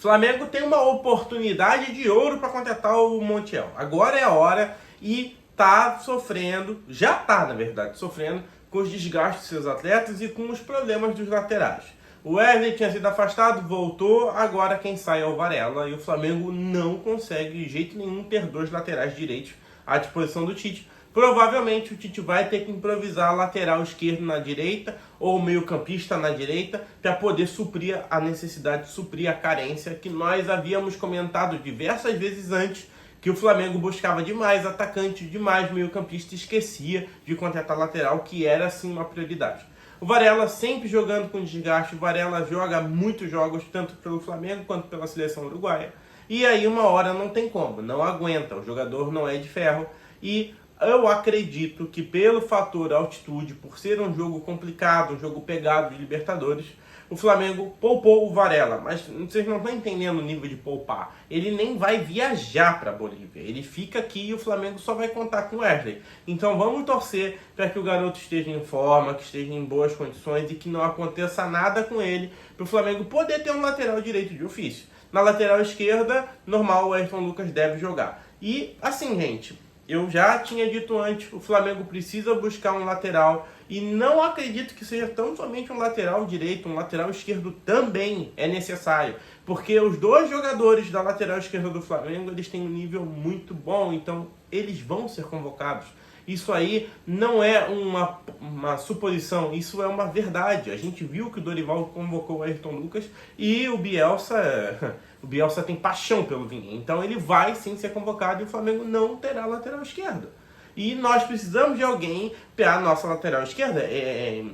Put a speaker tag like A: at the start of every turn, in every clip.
A: Flamengo tem uma oportunidade de ouro para contratar o Montiel. Agora é a hora e tá sofrendo, já tá na verdade, sofrendo com os desgastes dos seus atletas e com os problemas dos laterais. O Wesley tinha sido afastado, voltou, agora quem sai é o Varela e o Flamengo não consegue de jeito nenhum ter dois laterais direitos à disposição do Tite. Provavelmente o Tite vai ter que improvisar lateral esquerdo na direita ou meio-campista na direita para poder suprir a necessidade, suprir a carência que nós havíamos comentado diversas vezes antes, que o Flamengo buscava demais atacante, demais meio-campista, esquecia de contratar lateral, que era sim uma prioridade. O Varela sempre jogando com desgaste, o Varela joga muitos jogos, tanto pelo Flamengo quanto pela seleção uruguaia, e aí uma hora não tem como, não aguenta, o jogador não é de ferro, e eu acredito que pelo fator altitude, por ser um jogo complicado, um jogo pegado de Libertadores, o Flamengo poupou o Varela, mas vocês não estão entendendo o nível de poupar. Ele nem vai viajar para a Bolívia, ele fica aqui e o Flamengo só vai contar com o Wesley. Então vamos torcer para que o garoto esteja em forma, que esteja em boas condições e que não aconteça nada com ele, para o Flamengo poder ter um lateral direito de ofício. Na lateral esquerda, normal, o Ayrton Lucas deve jogar. E assim, gente, eu já tinha dito antes, o Flamengo precisa buscar um lateral e não acredito que seja tão somente um lateral direito, um lateral esquerdo também é necessário, porque os dois jogadores da lateral esquerda do Flamengo, eles têm um nível muito bom, então eles vão ser convocados. Isso aí não é uma suposição, isso é uma verdade. A gente viu que o Dorival convocou o Ayrton Lucas e o Bielsa tem paixão pelo Vinha. Então ele vai sim ser convocado e o Flamengo não terá lateral esquerdo. E nós precisamos de alguém para a nossa lateral esquerda. É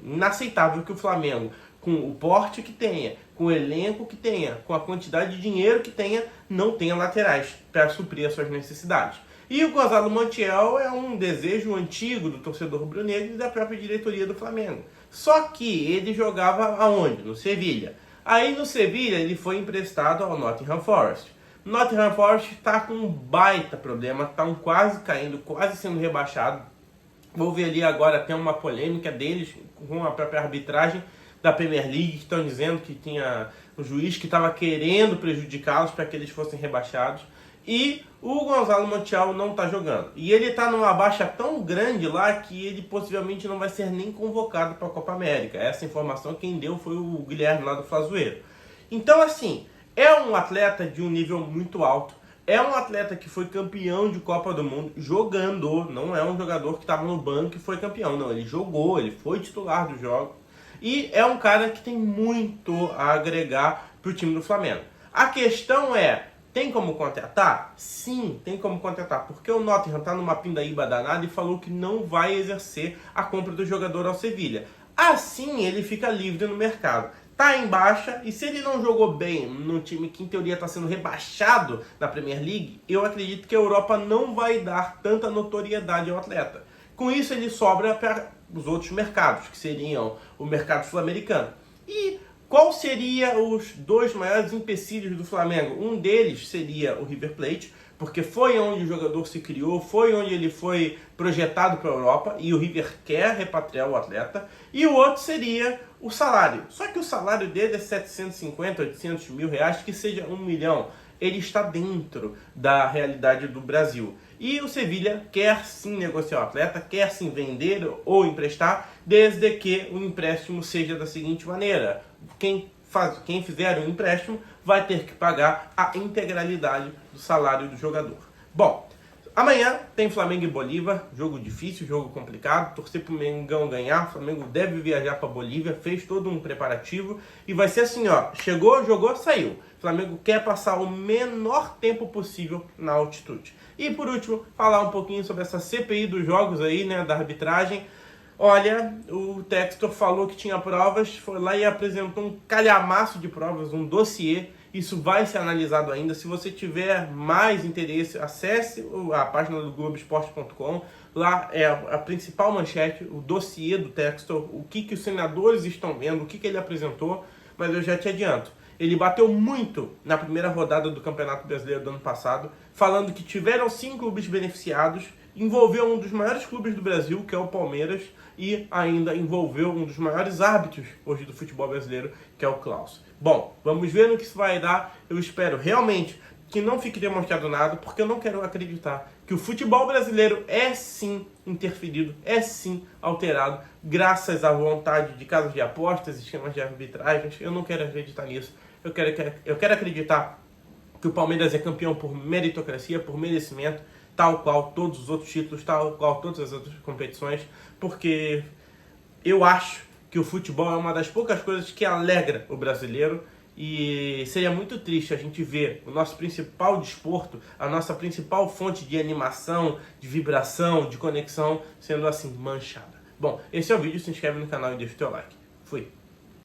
A: inaceitável que o Flamengo, com o porte que tenha, com o elenco que tenha, com a quantidade de dinheiro que tenha, não tenha laterais para suprir as suas necessidades. E o Gonzalo Montiel é um desejo antigo do torcedor rubro-negro e da própria diretoria do Flamengo. Só que ele jogava aonde? No Sevilha. Aí no Sevilha ele foi emprestado ao Nottingham Forest. Nottingham Forest está com um baita problema, está quase caindo, quase sendo rebaixado. Houve ali agora até uma polêmica deles com a própria arbitragem da Premier League, que estão dizendo que tinha um juiz que estava querendo prejudicá-los para que eles fossem rebaixados. E o Gonzalo Montiel não está jogando. E ele está numa baixa tão grande lá que ele possivelmente não vai ser nem convocado para a Copa América. Essa informação quem deu foi o Guilherme lá do Flazoeiro. Então assim, é um atleta de um nível muito alto. É um atleta que foi campeão de Copa do Mundo jogando. Não é um jogador que estava no banco e foi campeão. Não, ele jogou, ele foi titular do jogo. E é um cara que tem muito a agregar para o time do Flamengo. A questão é, tem como contratar? Sim, tem como contratar, porque o Nottingham está numa pindaíba danada e falou que não vai exercer a compra do jogador ao Sevilha. Assim ele fica livre no mercado. Está em baixa e se ele não jogou bem num time que em teoria está sendo rebaixado na Premier League, eu acredito que a Europa não vai dar tanta notoriedade ao atleta. Com isso ele sobra para os outros mercados, que seriam o mercado sul-americano. E qual seria os dois maiores empecilhos do Flamengo? Um deles seria o River Plate, porque foi onde o jogador se criou, foi onde ele foi projetado para a Europa, e o River quer repatriar o atleta. E o outro seria o salário. Só que o salário dele é 750, 800 mil reais, que seja 1 milhão. Ele está dentro da realidade do Brasil. E o Sevilha quer sim negociar o atleta, quer sim vender ou emprestar, desde que o empréstimo seja da seguinte maneira: quem fizer o empréstimo vai ter que pagar a integralidade do salário do jogador. Bom, amanhã tem Flamengo e Bolívar, jogo difícil, jogo complicado, torcer para o Mengão ganhar. O Flamengo deve viajar para Bolívia, fez todo um preparativo e vai ser assim, ó, chegou, jogou, saiu. O Flamengo quer passar o menor tempo possível na altitude. E por último, falar um pouquinho sobre essa CPI dos jogos aí, né, da arbitragem. Olha, o Textor falou que tinha provas, foi lá e apresentou um calhamaço de provas, um dossiê. Isso vai ser analisado ainda. Se você tiver mais interesse, acesse a página do Globoesporte.com. Lá é a principal manchete, o dossiê do Textor, o que os senadores estão vendo, o que ele apresentou. Mas eu já te adianto, ele bateu muito na primeira rodada do Campeonato Brasileiro do ano passado, falando que tiveram 5 clubes beneficiados, envolveu um dos maiores clubes do Brasil, que é o Palmeiras, e ainda envolveu um dos maiores árbitros hoje do futebol brasileiro, que é o Klaus. Bom, vamos ver no que isso vai dar. Eu espero realmente que não fique demonstrado nada, porque eu não quero acreditar que o futebol brasileiro é sim interferido, é sim alterado, graças à vontade de casas de apostas, esquemas de arbitragens. Eu não quero acreditar nisso. Eu quero acreditar que o Palmeiras é campeão por meritocracia, por merecimento, tal qual todos os outros títulos, tal qual todas as outras competições, porque eu acho que o futebol é uma das poucas coisas que alegra o brasileiro. E seria muito triste a gente ver o nosso principal desporto, a nossa principal fonte de animação, de vibração, de conexão, sendo assim manchada. Bom, esse é o vídeo, se inscreve no canal e deixa o teu like. Fui!